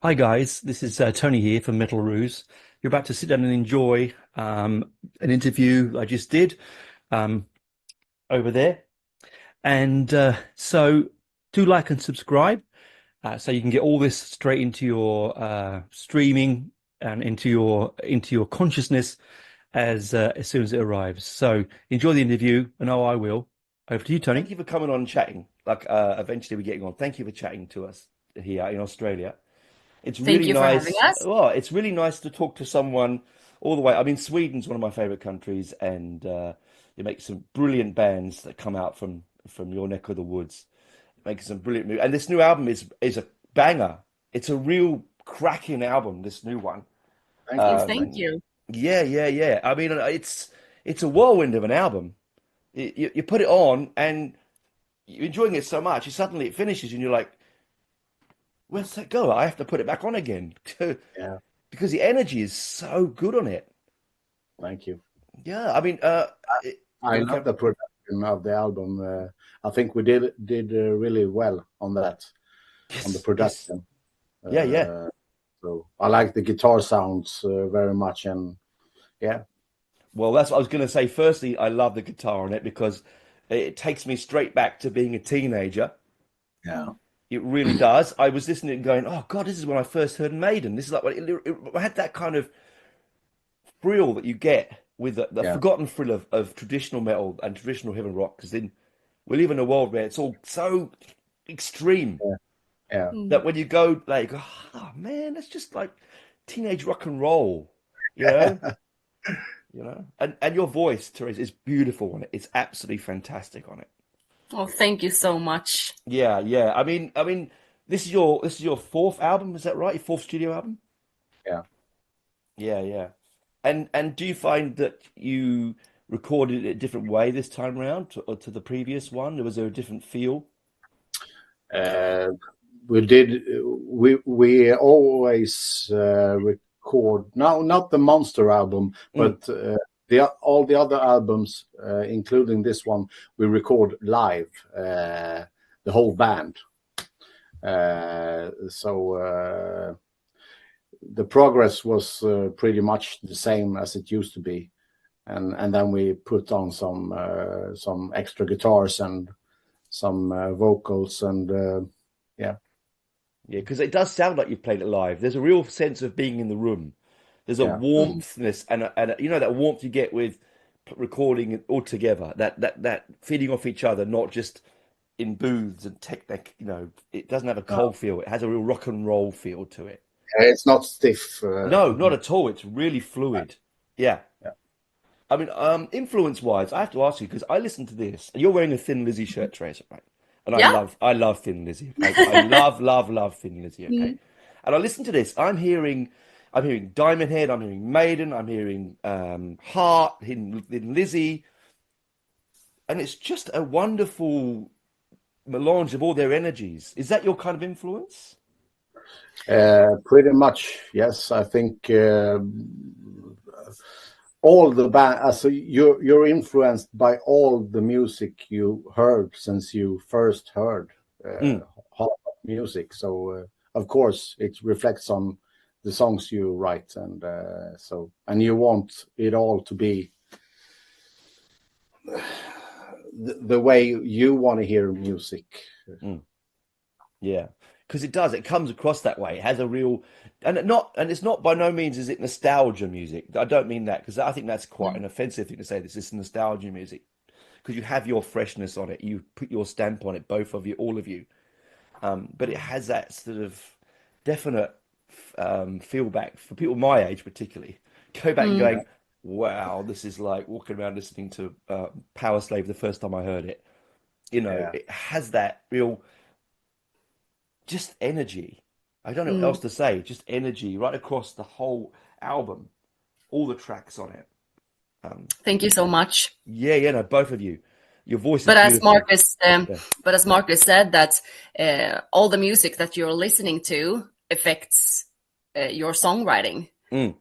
Hi guys, this is Tony here from Metal Ruse. You're about to sit down and enjoy an interview I just did um, over there. And so do like and subscribe so you can get all this straight into your streaming and into your consciousness as soon as it arrives. So enjoy the interview, and I will. Over to you, Tony. Thank you for coming on and chatting. Eventually we're getting on. Thank you for chatting to us here in Australia. It's Thank really you for having nice. us. Well, it's really nice to talk to someone all the way. I mean, Sweden's one of my favorite countries, and you make some brilliant bands that come out from your neck of the woods, making some brilliant music. And this new album is a banger. It's a real cracking album. This new one. Thank you. Thank Um, you. yeah, yeah, yeah. I mean, it's a whirlwind of an album. You put it on and you're enjoying it so much, and suddenly it finishes, and you're like, "Where's that go? I have to put it back on again." Yeah, Because the energy is so good on it. thank you. Yeah, I mean, I go on, love Cam. the production of the album. I think we did really well on that, on the Yes, yes, production. yeah, yeah. Uh, so I like the guitar sounds very much, and yeah, Well, that's what I was going to say. Firstly, I love the guitar on it because it takes me straight back to being a teenager. yeah, It really does. I was listening and going, "Oh God, this is when I first heard Maiden. This is like it had that kind of thrill that you get with the yeah, forgotten thrill of traditional metal and traditional heavy rock. Because then we live in a world where it's all so extreme yeah, yeah, that when you go like, oh man, that's just like teenage rock and roll, you know, and your voice, Therese, is beautiful on it. It's absolutely fantastic on it. Oh, thank you so much. Yeah, yeah. I mean, this is your fourth album, is that right? Your fourth studio album? yeah. Yeah, yeah. And do you find that you recorded it a different way this time around to the previous one? Was there a different feel? Uh, we did. We always record. No, not the Monster album, Mm. but the all the other albums, including this one, we record live. The whole band. So the progress was pretty much the same as it used to be, and then we put on some extra guitars and some vocals and yeah. Yeah, because it does sound like you've played it live. There's a real sense of being in the room. There's a Yeah, warmthness you know that warmth you get with recording it all together. That feeding off each other, not just in booths and technic. It doesn't have a no, cold feel. It has a real rock and roll feel to it. it's not stiff. No, not at all. It's really fluid. Yeah. Yeah. I mean, influence wise, I have to ask you because I listened to this, and you're wearing a Thin Lizzy shirt, Tracer, right? And I Yeah. love, I love Thin Lizzy. I love, love, love Thin Lizzy. Okay, Mm. and I listen to this. I'm hearing Diamond Head. I'm hearing Maiden. I'm hearing Heart. Thin Lizzy, and it's just a wonderful melange of all their energies. Is that your kind of influence? Pretty much, yes. I think all the band. So you're influenced by all the music you heard since you first heard Mm. hot music. So of course it reflects on the songs you write, and you want it all to be the way you want to hear music. Mm. Yeah, because it does. It comes across that way. It has a real, and it's not by no means is it nostalgia music. I don't mean that because I think that's quite Mm. an offensive thing to say. This is nostalgia music because you have your freshness on it. You put your stamp on it, both of you, all of you. But it has that sort of definite feel back for people my age, particularly. Go back and Mm. going, wow, this is like walking around listening to Power Slave the first time I heard it. Yeah. It has that real just energy. I don't know what Mm. else to say. Just energy right across the whole album, all the tracks on it. Um, Thank you so much. yeah, yeah, no, both of you. Your voice is But as beautiful. Marcus, Yeah. but as Marcus said, that all the music that you're listening to affects your songwriting. Mm.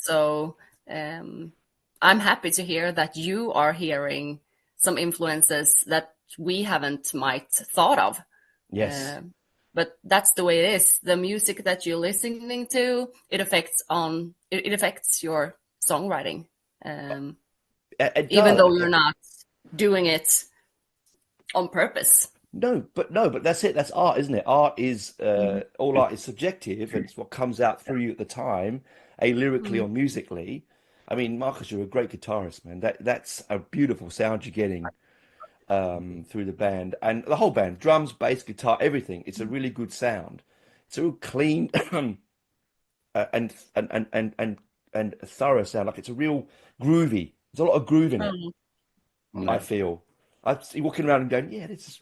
So um, I'm happy to hear that you are hearing some influences that we haven't might thought of. Yes. Uh, but that's the way it is. The music that you're listening to, it affects your songwriting, It even does. though you're not doing it on purpose. No, but that's it. That's art, isn't it? Art is all art is subjective, and it's what comes out through you at the time, lyrically or Mm. musically. I mean, Marcus, you're a great guitarist, man. That's a beautiful sound you're getting through the band and the whole band, drums, bass, guitar, everything. It's a really good sound. It's a real clean and a thorough sound. Like it's a real groovy. There's a lot of groove in it. Mm. I Yeah. feel. I see walking around and going, yeah, this is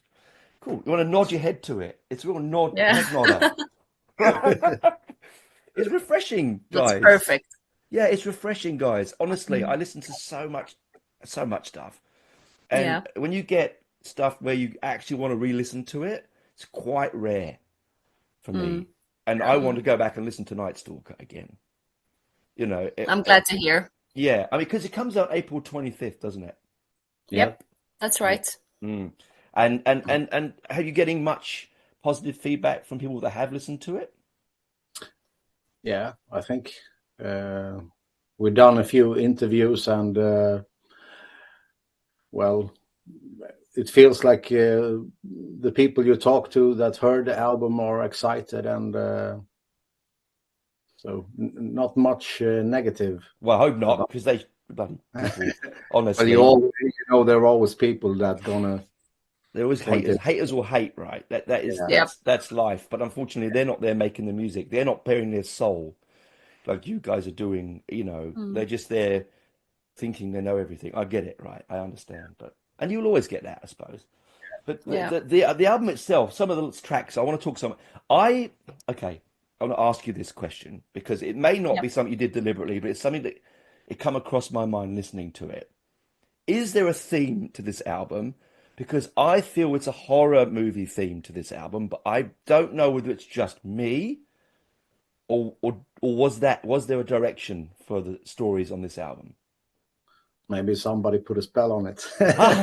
cool. You want to nod your head to it. It's a real Yeah, head nodder. It's refreshing, that's guys. perfect. Yeah, it's refreshing, guys. Honestly, I Mm. listen to so much stuff. And Yeah. when you get stuff where you actually want to re-listen to it, it's quite rare for Mm. me. And I want to Mm. go back and listen to Night Stalker again. I'm glad to hear. Yeah, I mean, because it comes out April 25th, doesn't it? Yep. Yep, that's Yep. right. Mm. And are you getting much positive feedback from people that have listened to it? Yeah, I think we've done a few interviews, and well, it feels like the people you talk to that heard the album are excited, and so not much negative Well, I hope not, about. because they bloody people, Well, honestly, there are always people that gonna they're always point haters. it. Haters will hate, right? That is Yeah, Yep. that's life. But unfortunately, they're not there making the music. They're not bearing their soul like you guys are doing. They're Mm. just there thinking they know everything. I get it, right? I understand, and you'll always get that, I suppose. But Yeah. the album itself, some of the tracks, I want to talk some. I okay, I want to ask you this question because it may not Yep. be something you did deliberately, but it's something that it come across my mind listening to it. Is there a theme to this album? Because I feel it's a horror movie theme to this album, but I don't know whether it's just me or was there a direction for the stories on this album? maybe somebody put a spell on it. Ah,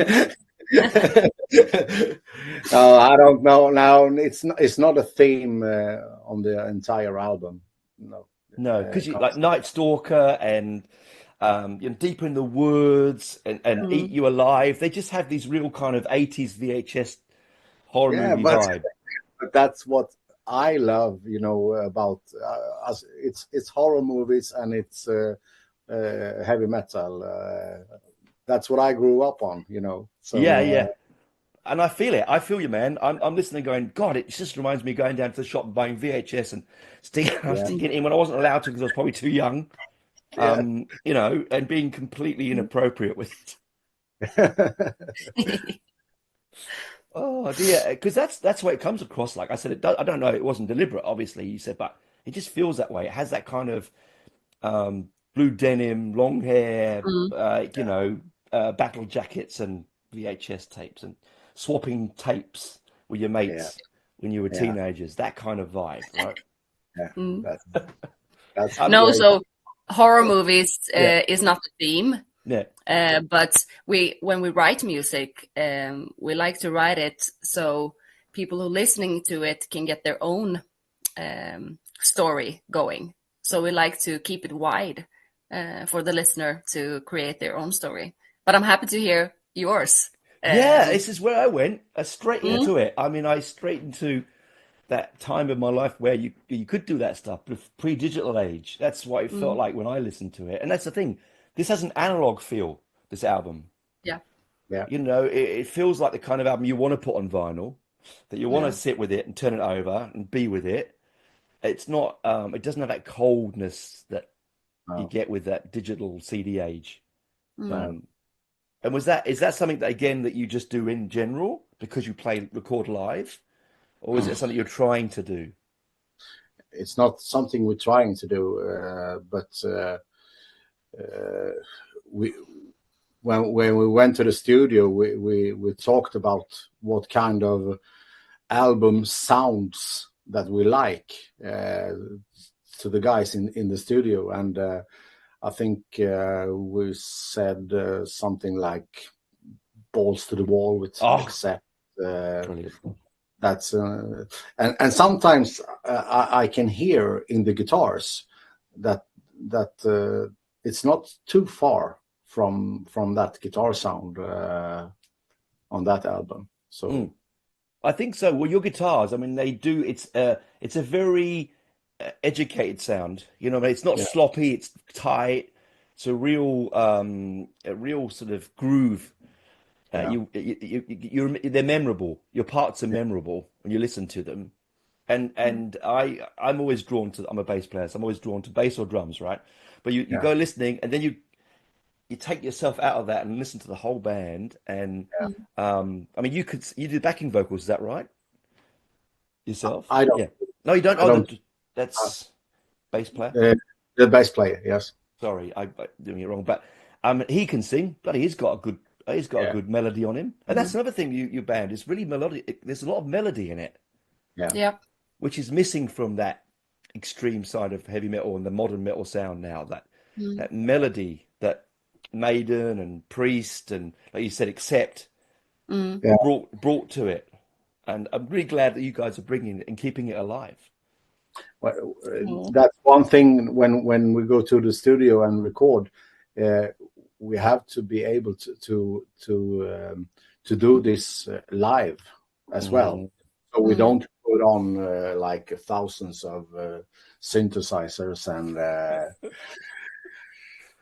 No, I don't know. Now it's not a theme on the entire album. No, no, because you like comes- Night Stalker and Deep in the Woods and Eat Mm. You Alive. They just have these real kind of 80s VHS horror yeah, movie but vibe. that's what I love. About us. It's horror movies, and it's heavy metal. That's what I grew up on. Yeah, So yeah. And I feel it. I feel you, man. I'm listening, going, God, it just reminds me of going down to the shop and buying VHS and yeah, sticking it in when I wasn't allowed to because I was probably too young. yeah. And being completely inappropriate with it. Oh dear, because that's where it comes across. Like I said, I don't know. It wasn't deliberate, obviously. You said, but it just feels that way. It has that kind of blue denim, long hair, Mm. battle jackets and VHS tapes and swapping tapes with your Yeah, mates when you were yeah, teenagers. That kind of vibe, right? yeah. Mm. That's Um, No, great. so horror movies yeah, is not the theme, yeah, but when we write music, we like to write it so people who listening to it can get their own story going. So we like to keep it wide for the listener to create their own story. But I'm happy to hear yours. yeah. Um, This is where I went straight mm, into it. I mean, I straight into that time of my life where you could do that stuff, pre-digital age. That's what it felt mm, like when I listened to it. And that's the thing. This has an analog feel, this album. yeah, Yeah. It feels like the kind of album you want to put on vinyl, that you want to yeah, sit with it and turn it over and be with it. It's not, it doesn't have that coldness that you No, get with that digital CD age. mm. no. Um, and is that something that again that you just do in general because you record live, or is it something you're trying to do? It's not something we're trying to do, but we when we went to the studio, we talked about what kind of album sounds that we like to the guys in the studio, and I think we said something like balls to the wall with Oh, except brilliant. That's and sometimes I can hear in the guitars that it's not too far from that guitar sound on that album. So I think so. Well, your guitars, I mean, they do. It's a very educated sound. You know, it's not yeah, sloppy. It's tight. It's a real sort of groove. yeah, They're memorable. Your parts are memorable when you listen to them. And I'm always drawn to. I'm a bass player, so I'm always drawn to bass or drums, right? But you yeah, go listening, and then you take yourself out of that and listen to the whole band. And I mean, you do backing vocals, is that right? Yourself? I don't Yeah. No, you don't. I Oh, don't that's bass player. uh, the bass player. Yes. Sorry, I doing it wrong. But he can sing. But he's got a Yeah. good melody on him. And that's another thing. Your band is really melodic. There's a lot of melody in it, Yeah. Yeah. which is missing from that extreme side of heavy metal and the modern metal sound now. Mm. That melody that Maiden and Priest and, like you said, Accept Mm. Yeah. brought to it. And I'm really glad that you guys are bringing it and keeping it alive. Well, Mm. that's one thing when we go to the studio and record, uh, we have to be able to do this live as well. Mm. So we Mm. don't put on like thousands of synthesizers and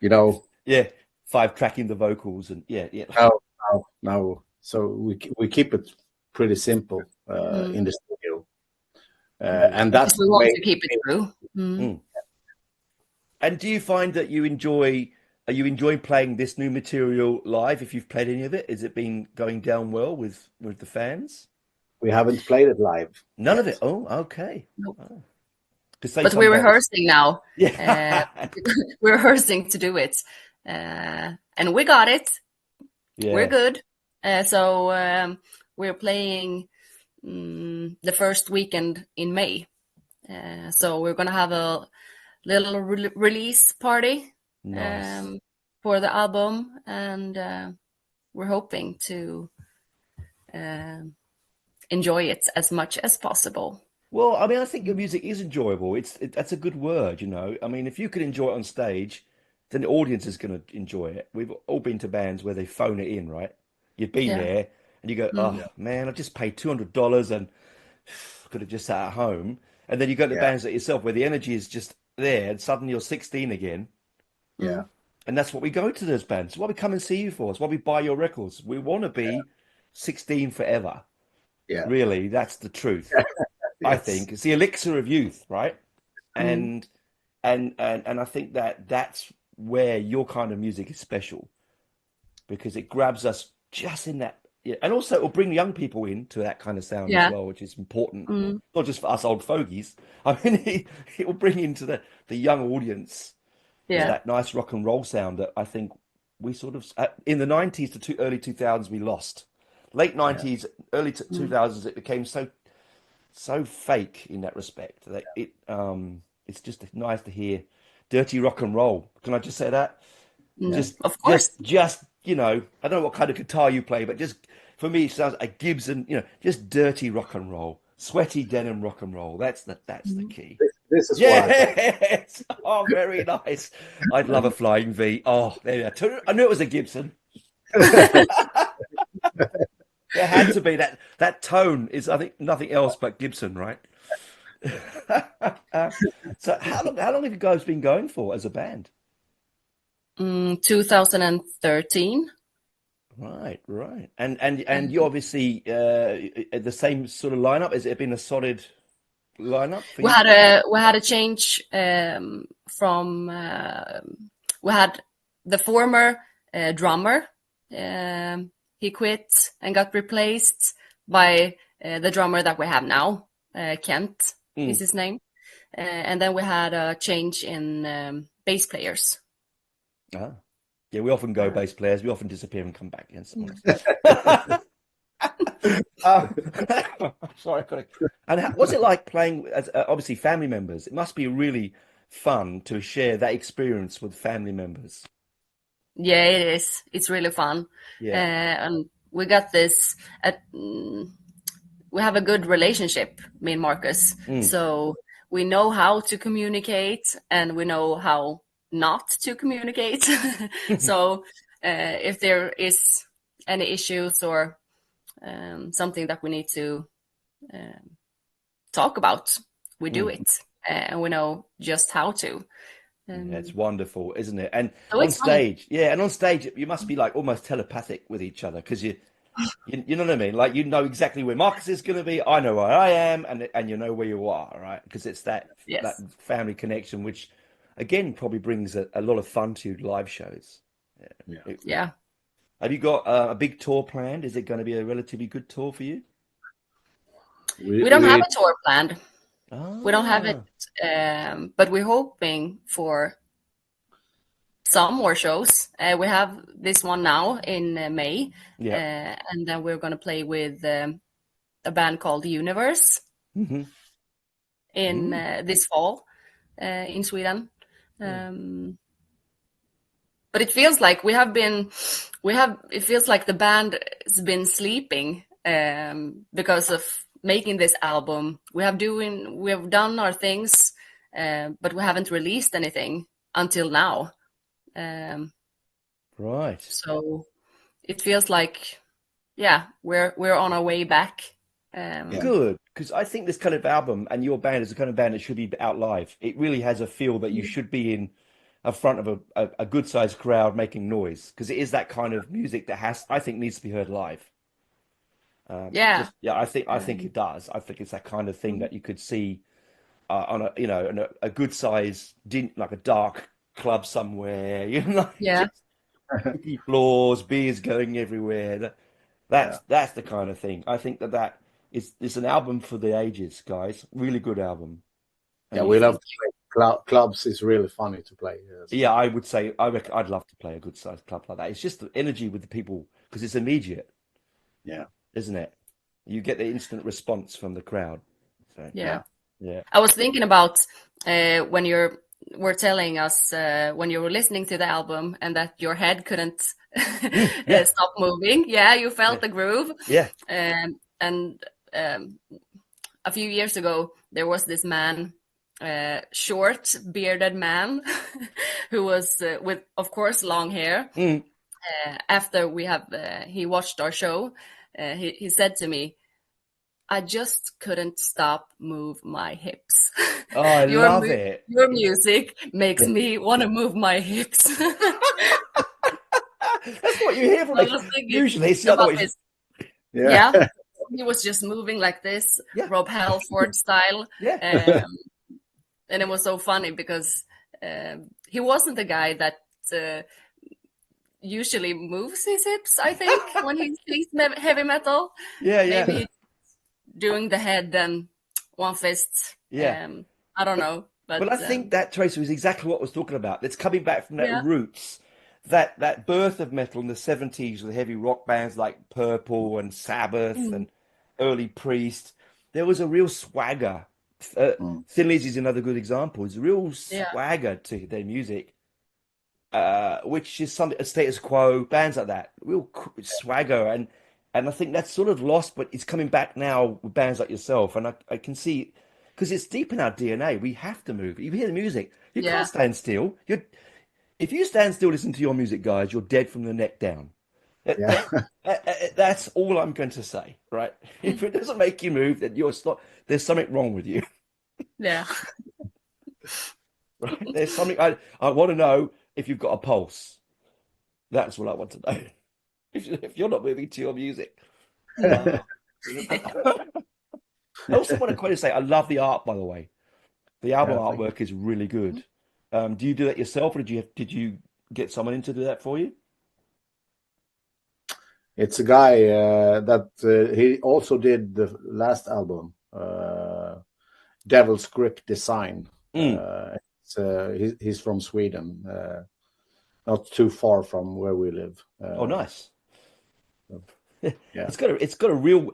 you know, Yeah, five tracking the vocals and yeah. no, no. So we keep it pretty simple in Mm. the studio, Brilliant. and Because that's we the want way. to keep it true. Mm. Mm. And do you find that are you enjoying playing this new material live? If you've played any of it, has it been going down well with the fans? We haven't played it live None of it. yet. Oh, okay. Nope. Because say But some we're bands, rehearsing now. yeah, We're rehearsing to do it. And we got it. We're yeah, good. So we're playing the first weekend in May. So we're gonna have a little release party nice. for the album, and we're hoping to um enjoy it as much as possible. Well, I mean, I think your music is enjoyable. That's a good word, you know. I mean, if you can enjoy it on stage, then the audience is going to enjoy it. We've all been to bands where they phone it in, right? You've been Yeah. there and you go, Mm. "Oh man, I just paid $200 and could have just sat at home." And then you go to Yeah, bands like yourself where the energy is just there, and suddenly you're 16 again. yeah, Mm. And that's what we go to those bands. It's what we come and see you for. It's why we buy your records. We want to be 16 forever. yeah, Really, that's the truth. I yes, think it's the elixir of youth, right? Mm. And I think that that's where your kind of music is special because it grabs us just in that, yeah. And also it will bring young people into that kind of sound as Yeah. well, which is important, Mm. not just for us old fogies. I mean, it will bring into the young audience Yeah. yeah, that nice rock and roll sound that I think we sort of in the 90s to early 2000s we lost. Late yeah, 90s, early Mm. 2000s, it became so fake in that respect that it's just nice to hear dirty rock and roll. Can I just say that? yeah. Mm. Of course. Just you know, I don't know what kind of guitar you play, but just for me, it sounds like a Gibson. You know, just dirty rock and roll, sweaty denim rock and roll. That's the Mm. key. This is what I play. Yes. Oh, very nice. I'd love a flying V. Oh, there you go. I knew it was a Gibson. There had to be that tone is I think nothing else but Gibson, right? So how long have you guys been going for as a band? 2013. Right. And you obviously the same sort of lineup. Has it been a solid lineup for you? We had a change from we had the former drummer. He quit and got replaced by the drummer that we have now, Kent is Mm. his name. And then we had a change in bass players. Ah. Yeah, we often go Uh, bass players. We often disappear and come back again someone mm. else. Uh, sorry, I got to. And what's it like playing as obviously family members? It must be really fun to share that experience with family members. Yeah, it is. It's really fun. Yeah. And we got this at we have a good relationship, me and Marcus. Mm. So we know how to communicate and we know how not to communicate. So if there is any issues or something that we need to talk about, we do Mm. it, and we know just how to. Yeah, it's Um, wonderful, isn't it? And so on it's fun. stage, yeah, and on stage, you must be like almost telepathic with each other because you know what I mean? Like you know exactly where Marcus is going to be. I know where I am, and you know where you are, right? Because it's that Yes. family connection, which again probably brings a lot of fun to live shows. Yeah. Yeah. Have you got a big tour planned? Is it going to be a relatively good tour for you? We don't have We a tour planned. We don't have it, Ah, but we're hoping for some more shows. We have this one now in May, yeah. and then we're going to play with a band called Universe Hmm. in Mm. this fall in Sweden. Yeah. Um, but it feels like it feels like the band has been sleeping because of making this album. We have done our things, but we haven't released anything until now. Um, Right. so it feels like, yeah, we're on our way back. Yeah. Good, because I think this kind of album and your band is the kind of band that should be out live. It really has a feel that you should be in front of a good sized crowd making noise because it is that kind of music that I think needs to be heard live. Yeah. Just yeah, I think Um, it does. I think it's that kind of thing that you could see on a good size like a dark club somewhere, like yeah. just squeaky floors, beers going everywhere. Yeah. That's the kind of thing. I think that is an album for the ages, guys. Really good album. Yeah, And you we love Thank to play clubs. Is really funny to play. yeah, So I would say I'd love to play a good sized club like that. It's just the energy with the people because it's immediate, yeah, isn't it? You get the instant response from the crowd. So you. Yeah. yeah, yeah. I was thinking about when you were telling us when you were listening to the album and that your head couldn't Yeah. stop moving. Yeah, you Yeah. felt the groove. Yeah. And a few years ago, there was this man, short, bearded man, who was with, of course, long hair. Mm. After he watched our show, he said to me, I just couldn't stop move my hips. Oh, I Your love it. your music makes Yeah. me want to move my hips. That's what you hear from I me. was thinking Usually it's the other about way. this. yeah, Yeah, he was just moving like this, Yeah. Rob Halford style, Yeah. um, and it was so funny because he wasn't the guy that uh, usually moves his hips. I think when he plays heavy metal, Yeah. maybe Yeah. he's doing the head and one fist. Yeah. I don't But know, but But I think that Tracy was exactly what I was talking about. It's coming back from that yeah, roots, that birth of metal in the 70s with heavy rock bands like Purple and Sabbath mm, and early Priest. There was a real swagger. Uh, mm, Thin Lizzy is another good example. There's a real yeah, swagger to their music, which is something a status quo bands like that, real swagger, and I think that's sort of lost, but it's coming back now with bands like yourself, and I can see because it's deep in our DNA. We have to move. You hear the music, you can't yeah, stand still. If you stand still, listen to your music, guys, you're dead from the neck down. yeah, That's all I'm going to say, right? If it doesn't make you move, then there's something wrong with you, yeah, right? There's something I want to know if you've got a pulse. That's what I want to know. If you're not moving to your music. Oh. I also want to quite say I love the art, by the way. The album yeah. Thank you. artwork is really good. Do you do that yourself, or did you get someone in to do that for you? It's a guy that he also did the last album, Devil's Grip Design. Mm. He's from Sweden, not too far from where we live. Oh, nice. Yeah, It's got a real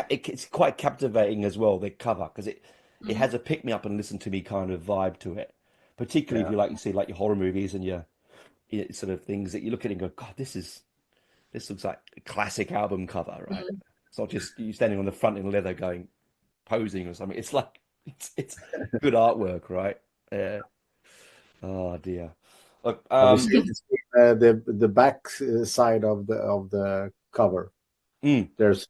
it's quite captivating as well, the cover, because it mhm, has a pick me up and listen to me kind of vibe to it. Particularly if yeah, you see like your horror movies and your sort of things that you look at it and go, God, this looks like a classic album cover, right? mhm. It's not just you standing on the front in leather going posing or something. It's like it's good artwork, right? Yeah. Oh dear. Look, Have you seen the back side of the cover? mm. There's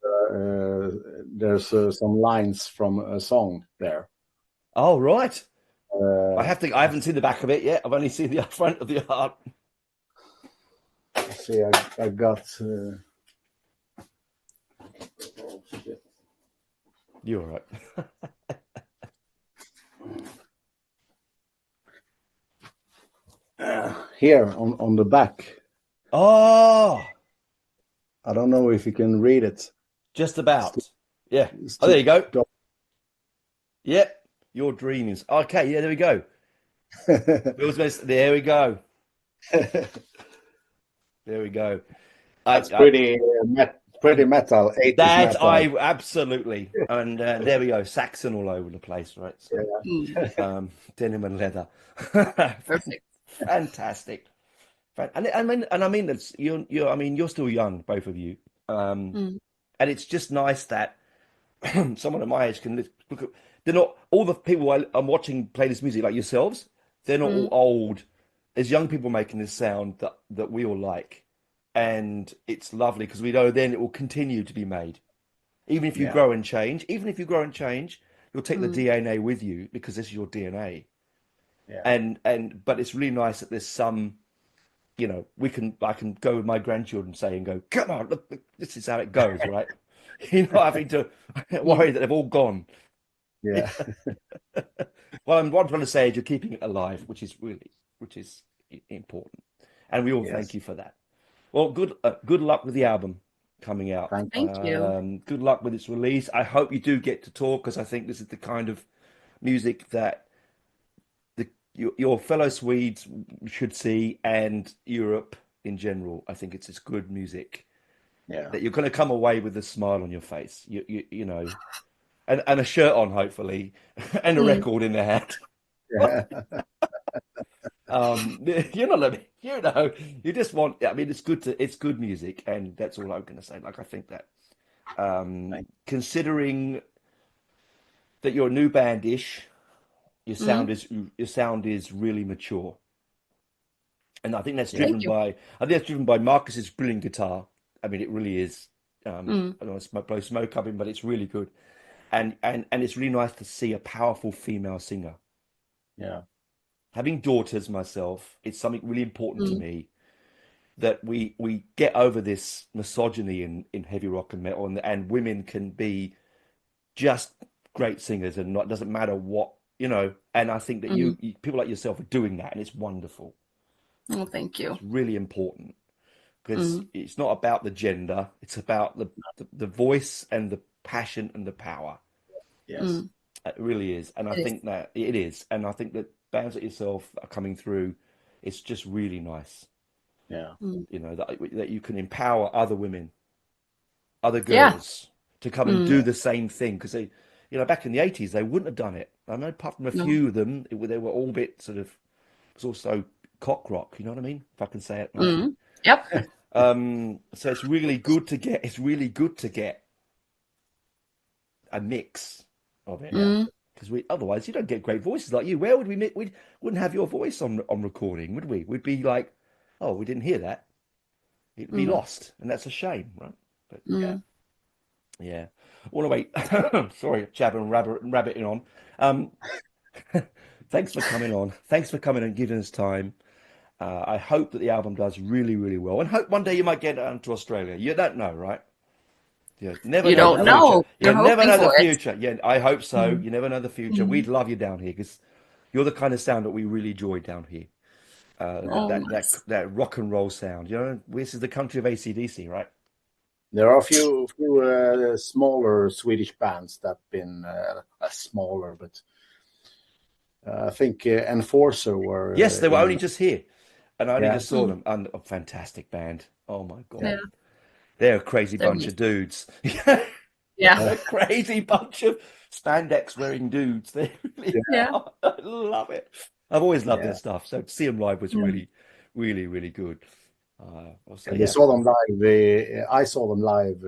some lines from a song there. Oh right. Uh, I haven't seen the back of it yet. I've only seen the front of the art. see, I got. Oh, shit. You're all right. Here on the back. Oh, I don't know if you can read it. just about. Yeah. It's Oh, too there you go. dark. Yep. Your dreams. Okay. Yeah. There we go. There we go. There we go. That's I pretty metal, 80s that metal. I absolutely. And there we go. Saxon all over the place, right? So, denim and leather. Perfect. Fantastic. And I mean that's you're I mean you're still young, both of you. Mm. And it's just nice that someone at my age can look at, they're not all the people I'm watching play this music like yourselves, they're not all Mm. old. There's young people making this sound that we all like. And it's lovely because we know then it will continue to be made. Even if you Yeah, grow and change, you'll take the Mm. DNA with you because this is your DNA. yeah, And but it's really nice that there's some, I can go with my grandchildren saying, go, come on, look, this is how it goes, right? You're not having to Mm. worry that they've all gone. yeah, Well, what I'm trying to say is you're keeping it alive, which is important. And we all thank yes. you for that. Well, good luck with the album coming out. Thank Thank you. Good luck with its release. I hope you do get to talk because I think this is the kind of music that your fellow Swedes should see and Europe in general. I think it's good music you. Yeah, that you're going to come away with a smile on your face. You know, and a shirt on hopefully, and a Mm. record in the hand. yeah, You know what I mean? You just want. I mean, it's good music, and that's all I'm going to say. Like I think that thank considering that you're a new bandish, Mm. your sound is really mature. And I think that's yeah, Thank you. driven by Marcus's brilliant guitar. I mean, it really is. Mm. I don't want to blow smoke up him, but it's really good. And it's really nice to see a powerful female singer. yeah, Having daughters myself, it's something really important to Mm. me that we get over this misogyny in heavy rock and metal, and women can be just great singers, and not doesn't matter what, you know. And I think that Mm. people like yourself are doing that, and it's wonderful. Oh, thank you. It's really important. Because Mm. it's not about the gender, it's about the voice and the passion and the power. yes, Mm. It really is. And I It is. think that it is. And I think that bands like yourself are coming through. It's just really nice, yeah, Mm. that you can empower other women, other Yeah. girls to come and Mm. do the same thing. Because back in the 80s, they wouldn't have done it. I know, apart from a No. few of them, they were all a bit sort of, it was also cock rock, you know what I mean? If I can say it nicely. Mm. Yep. So it's really good to get a mix of it yeah, Mm. because we otherwise you don't get great voices like you. Where would we wouldn't have your voice on recording, would we? We'd be like, oh, we didn't hear that. It'd be Mm. lost, and that's a shame, right? But yeah. Mm. yeah, want to wait. Sorry, jabbering rabbiting on. Um, thanks for coming on. Thanks for coming and giving us time. I hope that the album does really, really well, and hope one day you might get it to Australia. You don't know, right? You never You know the don't future. know. You We're never hoping know the for it. future. Yeah, I hope so. Mm. You never know the future. Mm. We'd love you down here because you're the kind of sound that we really enjoy down here. That Oh, that that nice. that rock and roll sound. This is the country of AC/DC, right? There are a few smaller Swedish bands that been smaller, but I think Enforcer Yes, were they were only in. just here, and I only Yeah, just saw Mm. them. And a fantastic band. Oh my yeah, Yeah. God, they're a crazy They're bunch nice. of dudes. Yeah. uh, A crazy bunch of spandex wearing dudes. They really Yeah. are. I love it. I've always loved their yeah. stuff. So to see them live was Mm. really, really, really good. Also, And we yeah. saw them live. I saw them live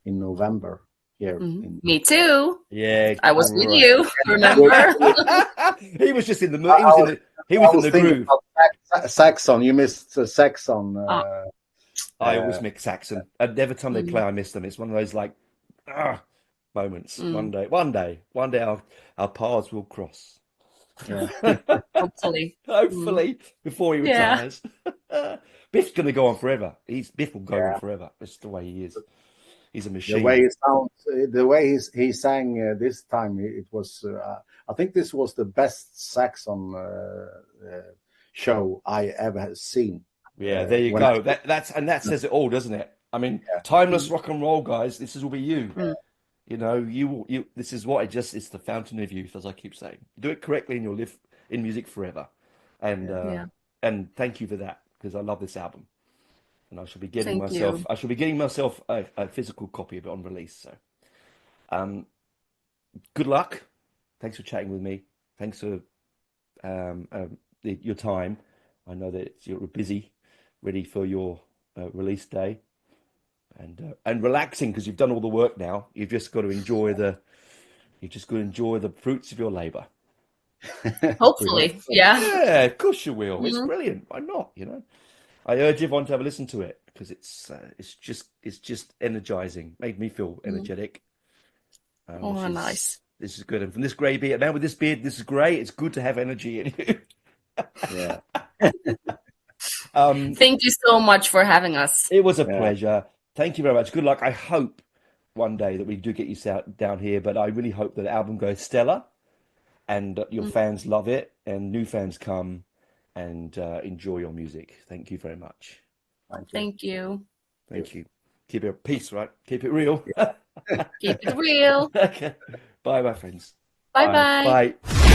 in November here. Me too. Yeah, I was with right. you. Remember? He was just in the I he was in was the thinking groove. about Saxon. You missed Saxon. Ah. I always mix Saxon. And every time they play, I miss them. It's one of those like moments. One day, our paths will cross. Yeah. Hopefully. Hopefully, before he Yeah. retires. Biff's going to go on forever. Biff will go on forever. That's the way he is. He's a The machine. way he sounds, the way he sang this time, it was. I think this was the best Saxon show I ever have seen. Yeah, there you go. That says it all, doesn't it? I mean, timeless rock and roll, guys. This will be you. You know, you. This is what it's the fountain of youth, as I keep saying. Do it correctly, and you'll live in music forever. And and thank you for that, because I love this album, and I shall be getting myself a physical copy of it on release. So, good luck. Thanks for chatting with me. Thanks for your time. I know that you're busy, ready for your release day, and relaxing because you've done all the work now. You've just got to enjoy the fruits of your labour. Hopefully. Yeah. Yeah, of course you will. It's brilliant. Why not? You know, I urge everyone to have a listen to it because it's just energizing. Made me feel energetic. Nice. This is good. And from this grey beard, now with this beard, this is great. It's good to have energy in you. Yeah. Thank you so much for having us. It was a pleasure. Thank you very much. Good luck. I hope one day that we do get you down here, but I really hope that the album goes stellar and your fans love it and new fans come and enjoy your music. Thank you very much. Thank you. Thank you. Keep it peace, right? Keep it real. Keep it real. Okay. Bye, my friends. Bye-bye. Bye.